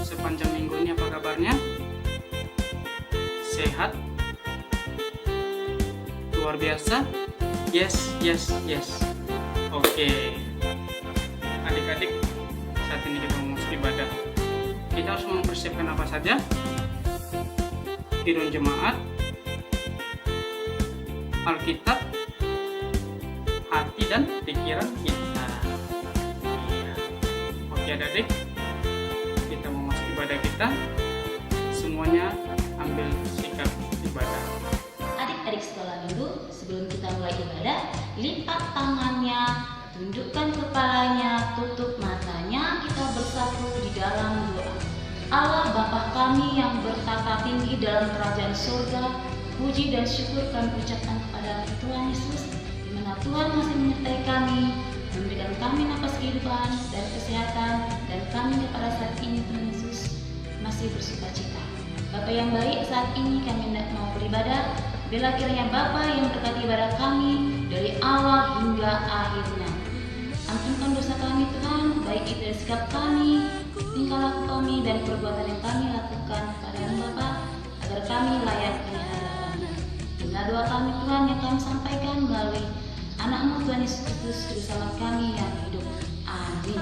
sepanjang minggu ini apa kabarnya? Sehat? Luar biasa? Yes. Oke. Adik-adik, saat ini kita mau masuk ibadah. Kita harus mempersiapkan apa saja? Firman jemaat, Alkitab, hati dan pikiran kita. Iya. Oke adik-adik, kita mau masuk ibadah kita. Semuanya ambil sikap ibadah. Adik-adik sekolah minggu, sebelum kita mulai ibadah, lipat tangannya, tundukkan kepalanya, tutup matanya, kita bersatu di dalam doa. Allah Bapa kami yang bertata tinggi dalam kerajaan surga, puji dan syukur kami ucapkan kepada Tuhan Yesus, di mana Tuhan masih menyertai kami, memberikan kami napas kehidupan dan kesehatan, dan kami kepada saat ini Tuhan Yesus masih bersukacita. Bapa yang baik, saat ini kami hendak mau beribadah. Bila kiranya Bapa yang berkati ibadah kami dari awal hingga akhirnya. Ampunkan dosa kami Tuhan, baik itu dari sikap kami, tingkah laku kami, dan perbuatan yang kami lakukan kepadamu Bapa, agar kami layak di hadapan-Mu. Inilah doa kami Tuhan yang kami sampaikan melalui anak-Mu Tuhan Yesus Kristus, Juru Selamat kami yang hidup. Amin.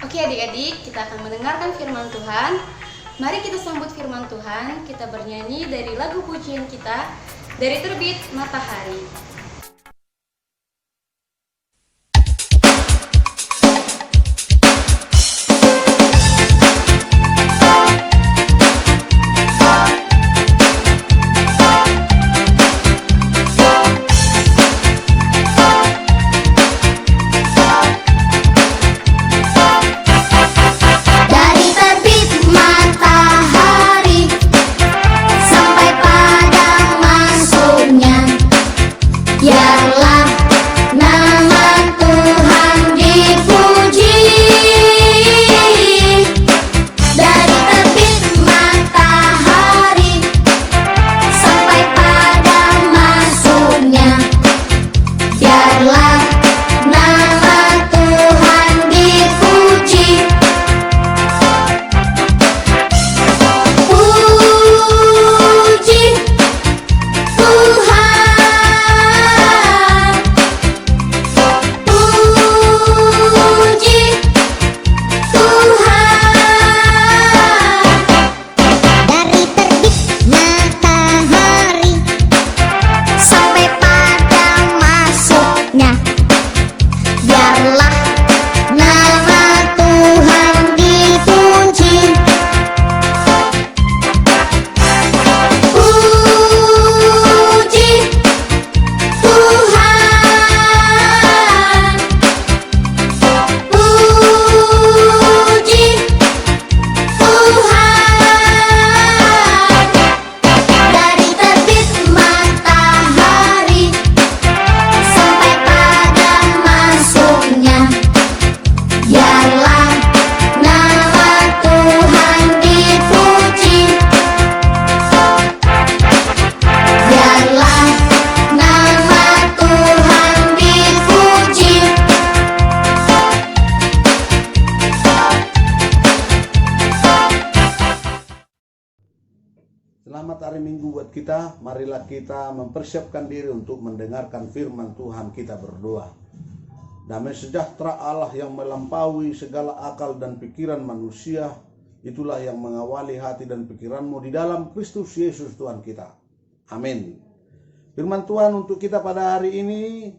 Oke adik-adik, kita akan mendengarkan firman Tuhan. Mari kita sambut firman Tuhan, kita bernyanyi dari lagu pujian kita, dari Terbit Matahari. Selamat hari Minggu buat kita. Marilah kita mempersiapkan diri untuk mendengarkan firman Tuhan. Kita berdoa. Damai sejahtera Allah yang melampaui segala akal dan pikiran manusia, itulah yang mengawali hati dan pikiranmu di dalam Kristus Yesus Tuhan kita. Amin. Firman Tuhan untuk kita pada hari ini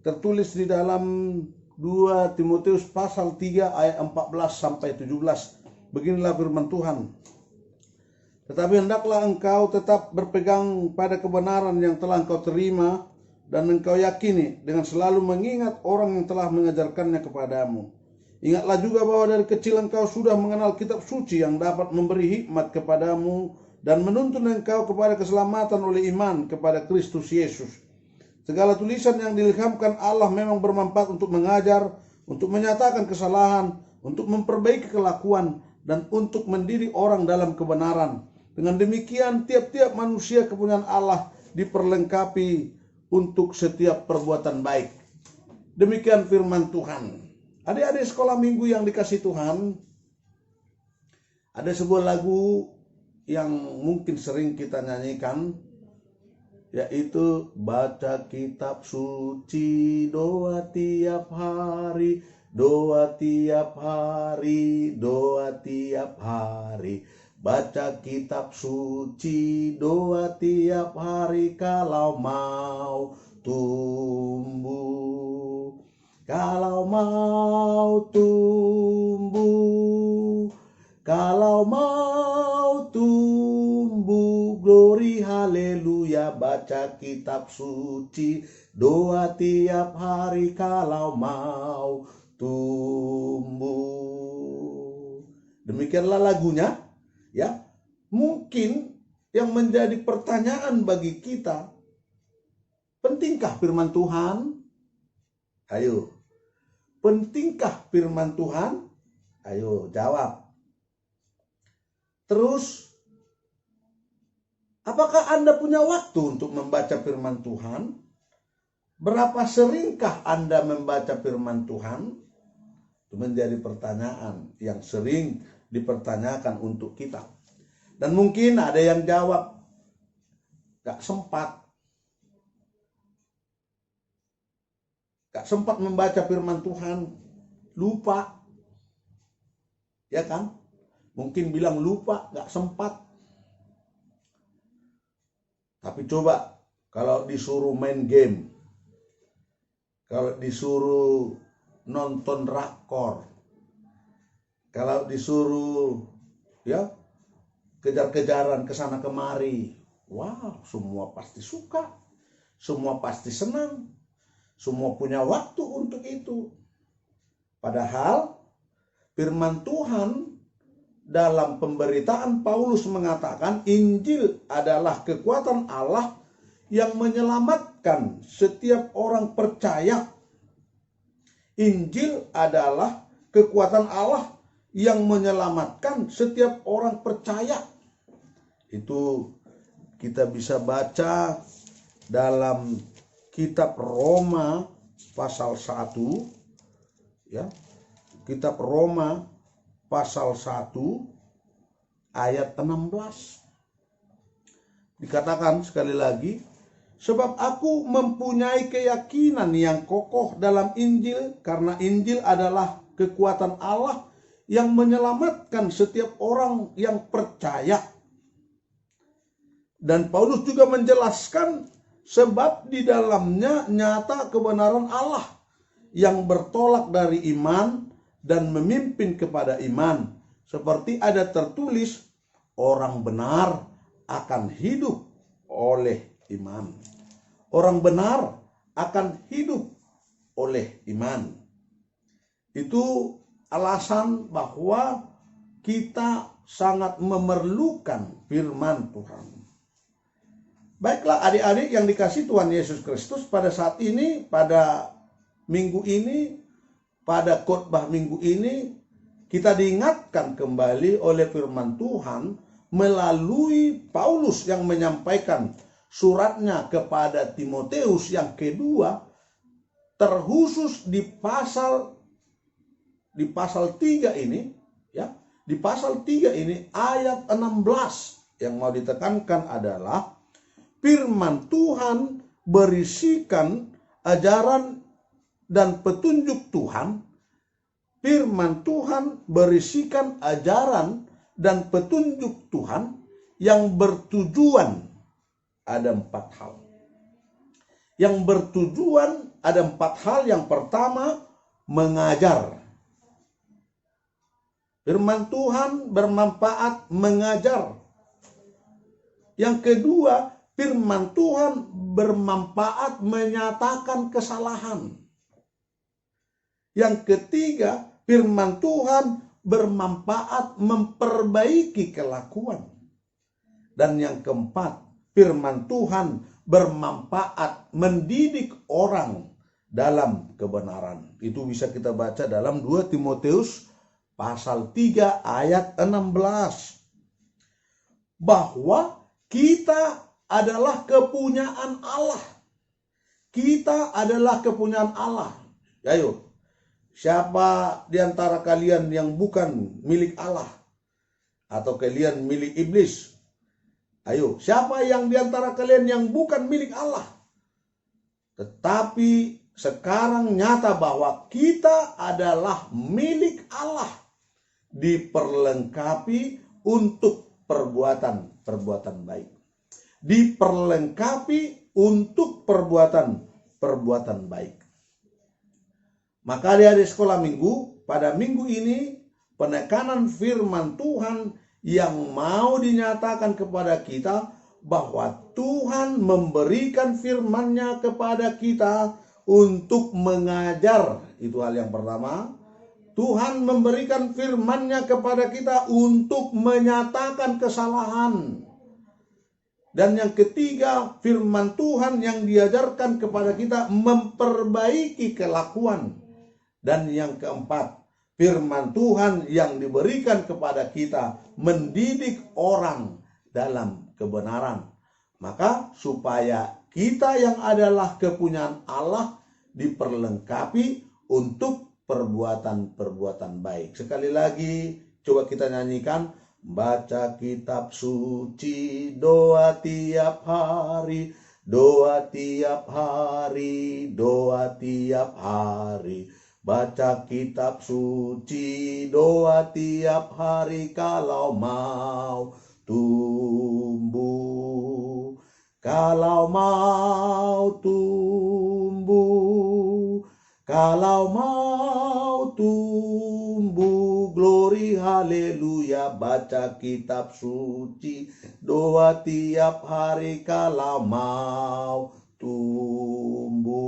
tertulis di dalam 2 Timotius pasal 3 ayat 14 sampai 17. Beginilah firman Tuhan. Tetapi hendaklah engkau tetap berpegang pada kebenaran yang telah engkau terima dan engkau yakini, dengan selalu mengingat orang yang telah mengajarkannya kepadamu. Ingatlah juga bahwa dari kecil engkau sudah mengenal kitab suci yang dapat memberi hikmat kepadamu dan menuntun engkau kepada keselamatan oleh iman kepada Kristus Yesus. Segala tulisan yang diilhamkan Allah memang bermanfaat untuk mengajar, untuk menyatakan kesalahan, untuk memperbaiki kelakuan, dan untuk mendidik orang dalam kebenaran. Dengan demikian tiap-tiap manusia kepunyaan Allah diperlengkapi untuk setiap perbuatan baik. Demikian firman Tuhan. Adik-adik sekolah minggu yang dikasih Tuhan, Ada sebuah lagu yang mungkin sering kita nyanyikan, yaitu baca kitab suci, doa tiap hari, doa tiap hari, doa tiap hari. Baca kitab suci, doa tiap hari kalau mau tumbuh. Kalau mau tumbuh, kalau mau tumbuh, glory haleluya. Baca kitab suci, doa tiap hari kalau mau tumbuh. Demikianlah lagunya, ya. Mungkin yang menjadi pertanyaan bagi kita, pentingkah firman Tuhan? Ayo. Pentingkah firman Tuhan? Ayo jawab. Terus, apakah Anda punya waktu untuk membaca firman Tuhan? Berapa seringkah Anda membaca firman Tuhan? Itu menjadi pertanyaan yang sering dipertanyakan untuk kita. Dan mungkin ada yang jawab, gak sempat. Gak sempat membaca firman Tuhan, lupa. Ya kan? Mungkin bilang lupa, gak sempat. Tapi coba, kalau disuruh main game, kalau disuruh nonton drakor, kalau disuruh ya kejar-kejaran kesana kemari, wow, semua pasti suka, semua pasti senang. Semua punya waktu untuk itu. Padahal firman Tuhan dalam pemberitaan Paulus mengatakan Injil adalah kekuatan Allah yang menyelamatkan setiap orang percaya. Injil adalah kekuatan Allah yang menyelamatkan setiap orang percaya. Itu kita bisa baca dalam Kitab Roma pasal 1, ya. Kitab Roma pasal 1 ayat 16. Dikatakan sekali lagi, sebab aku mempunyai keyakinan yang kokoh dalam Injil, karena Injil adalah kekuatan Allah yang menyelamatkan setiap orang yang percaya. Dan Paulus juga menjelaskan, sebab di dalamnya nyata kebenaran Allah yang bertolak dari iman dan memimpin kepada iman. Seperti ada tertulis, orang benar akan hidup oleh iman. Orang benar akan hidup oleh iman. Itu alasan bahwa kita sangat memerlukan firman Tuhan. Baiklah adik-adik yang dikasihi Tuhan Yesus Kristus, pada saat ini, pada minggu ini, pada khotbah minggu ini, kita diingatkan kembali oleh firman Tuhan melalui Paulus yang menyampaikan suratnya kepada Timoteus yang kedua, terkhusus di pasal 3 ini, ya. Di pasal 3 ini ayat 16 yang mau ditekankan adalah firman Tuhan berisikan ajaran dan petunjuk Tuhan. Firman Tuhan berisikan ajaran dan petunjuk Tuhan yang bertujuan ada 4 hal. Yang bertujuan ada 4 hal. Yang pertama, mengajar. Firman Tuhan bermanfaat mengajar. Yang kedua, firman Tuhan bermanfaat menyatakan kesalahan. Yang ketiga, firman Tuhan bermanfaat memperbaiki kelakuan. Dan yang keempat, firman Tuhan bermanfaat mendidik orang dalam kebenaran. Itu bisa kita baca dalam 2 Timoteus pasal 3 ayat 16. Bahwa kita adalah kepunyaan Allah. Kita adalah kepunyaan Allah. Ayo, siapa di antara kalian yang bukan milik Allah? atau kalian milik iblis? Ayo, siapa yang di antara kalian yang bukan milik Allah? Tetapi sekarang nyata bahwa kita adalah milik Allah, diperlengkapi untuk perbuatan baik. Diperlengkapi untuk perbuatan baik. Maka adik-adik sekolah minggu, pada minggu ini penekanan firman Tuhan yang mau dinyatakan kepada kita bahwa Tuhan memberikan firman-Nya kepada kita untuk mengajar. Itu hal yang pertama. Tuhan memberikan firman-Nya kepada kita untuk menyatakan kesalahan. Dan yang ketiga, firman Tuhan yang diajarkan kepada kita memperbaiki kelakuan. Dan yang keempat, firman Tuhan yang diberikan kepada kita mendidik orang dalam kebenaran. Maka supaya kita yang adalah kepunyaan Allah diperlengkapi untuk perbuatan-perbuatan baik. Sekali lagi coba kita nyanyikan, baca kitab suci, doa tiap hari, doa tiap hari, doa tiap hari. Baca kitab suci, doa tiap hari kalau mau tumbuh. Kalau mau tumbuh, kalau mau tumbuh, glory haleluya. Baca kitab suci, doa tiap hari kalau mau tumbuh.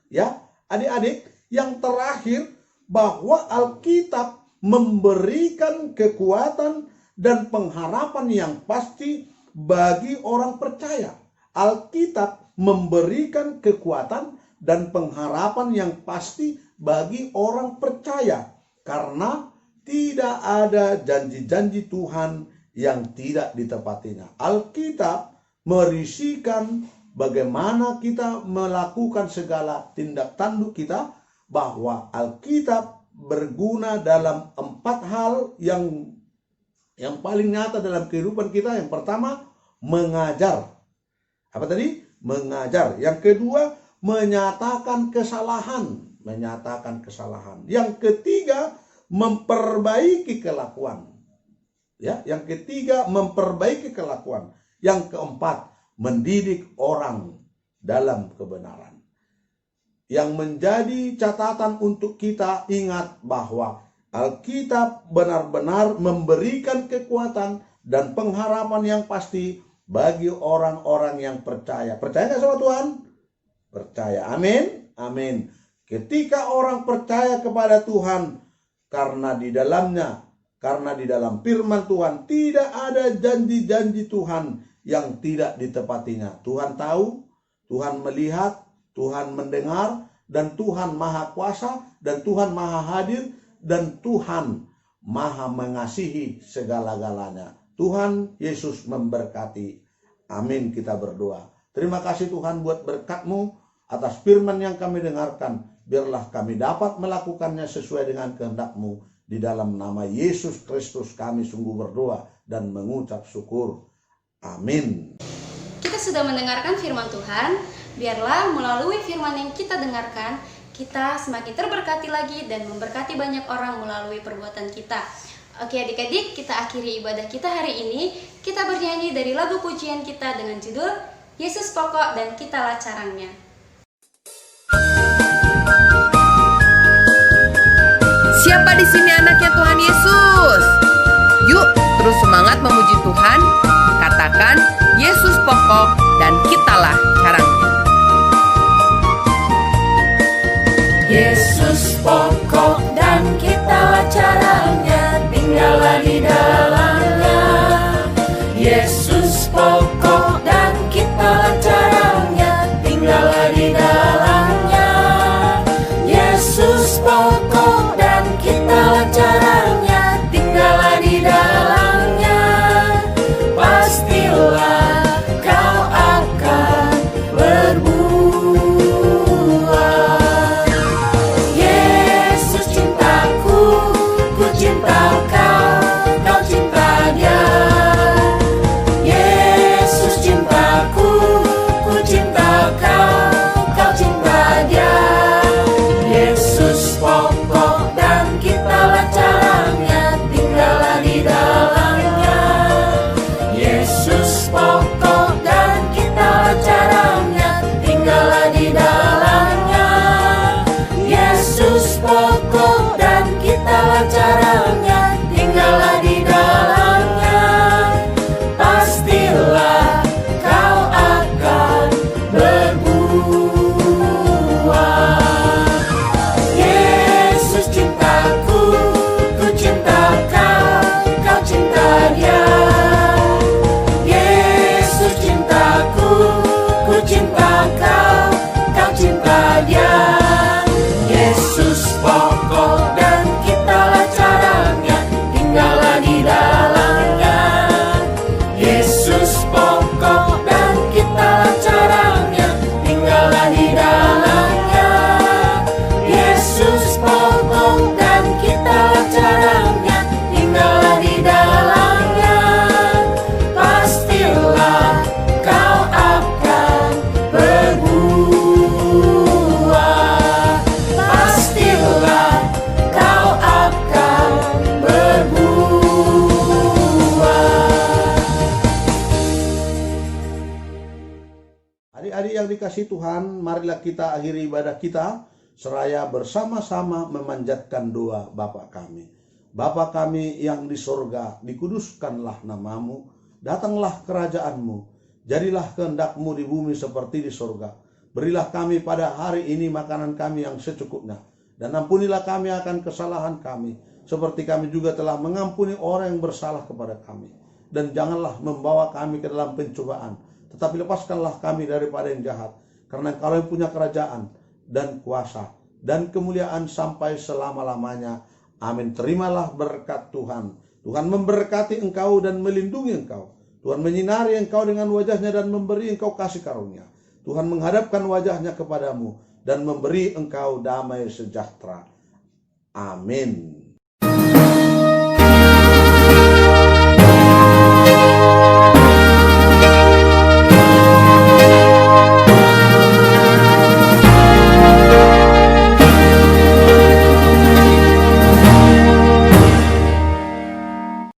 Ya, adik-adik, yang terakhir bahwa Alkitab memberikan kekuatan dan pengharapan yang pasti bagi orang percaya. Alkitab memberikan kekuatan dan pengharapan yang pasti bagi orang percaya, karena tidak ada janji-janji Tuhan yang tidak ditepatinya. Alkitab merisikan bagaimana kita melakukan segala tindak tanduk kita, bahwa Alkitab berguna dalam 4 hal yang paling nyata dalam kehidupan kita. Yang pertama, mengajar. Apa tadi? Mengajar. Yang kedua, menyatakan kesalahan. Menyatakan kesalahan. Yang ketiga, memperbaiki kelakuan. Ya, yang ketiga, memperbaiki kelakuan. Yang keempat, mendidik orang dalam kebenaran. Yang menjadi catatan untuk kita ingat bahwa Alkitab benar-benar memberikan kekuatan dan pengharapan yang pasti bagi orang-orang yang percaya. Percaya nggak sama Tuhan? Percaya. Amin. Amin. Ketika orang percaya kepada Tuhan, karena di dalam firman Tuhan tidak ada janji-janji Tuhan yang tidak ditepatinya. Tuhan tahu, Tuhan melihat, Tuhan mendengar, dan Tuhan maha kuasa, dan Tuhan maha hadir, dan Tuhan maha mengasihi segala-galanya. Tuhan Yesus memberkati. Amin, kita berdoa. Terima kasih Tuhan buat berkat-Mu atas firman yang kami dengarkan. Biarlah kami dapat melakukannya sesuai dengan kehendak-Mu. Di dalam nama Yesus Kristus kami sungguh berdoa dan mengucap syukur. Amin. Kita sudah mendengarkan firman Tuhan. Biarlah melalui firman yang kita dengarkan, kita semakin terberkati lagi dan memberkati banyak orang melalui perbuatan kita. Oke adik-adik, kita akhiri ibadah kita hari ini. Kita bernyanyi dari lagu pujian kita dengan judul Yesus Pokok dan Kitalah Carangnya. Siapa di sini anaknya Tuhan Yesus? Yuk terus semangat memuji Tuhan. Katakan Yesus pokok dan kitalah carangnya. Yesus pokok dan kitalah carangnya, tinggallah di dalamnya. Yesus pokok dan kitalah carangnya, tinggallah di dalamnya. Yesus pokok dan kitalah carangnya, tinggallah di dalamnya. Pastilah kau akan berbuah. Yesus cintaku, ku cinta kau. dikasihi Tuhan, marilah kita akhiri ibadah kita seraya bersama-sama memanjatkan doa Bapa kami. Bapa kami yang di sorga, dikuduskanlah namamu, datanglah kerajaanmu, jadilah kehendak-Mu di bumi seperti di sorga. Berilah kami pada hari ini makanan kami yang secukupnya, dan ampunilah kami akan kesalahan kami, seperti kami juga telah mengampuni orang yang bersalah kepada kami. Dan janganlah membawa kami ke dalam pencobaan, tetapi lepaskanlah kami daripada yang jahat. Karena Engkau yang punya kerajaan dan kuasa dan kemuliaan sampai selama-lamanya. Amin. Terimalah berkat Tuhan. Tuhan memberkati engkau dan melindungi engkau. Tuhan menyinari engkau dengan wajahnya dan memberi engkau kasih karunia. Tuhan menghadapkan wajahnya kepadamu dan memberi engkau damai sejahtera. Amin.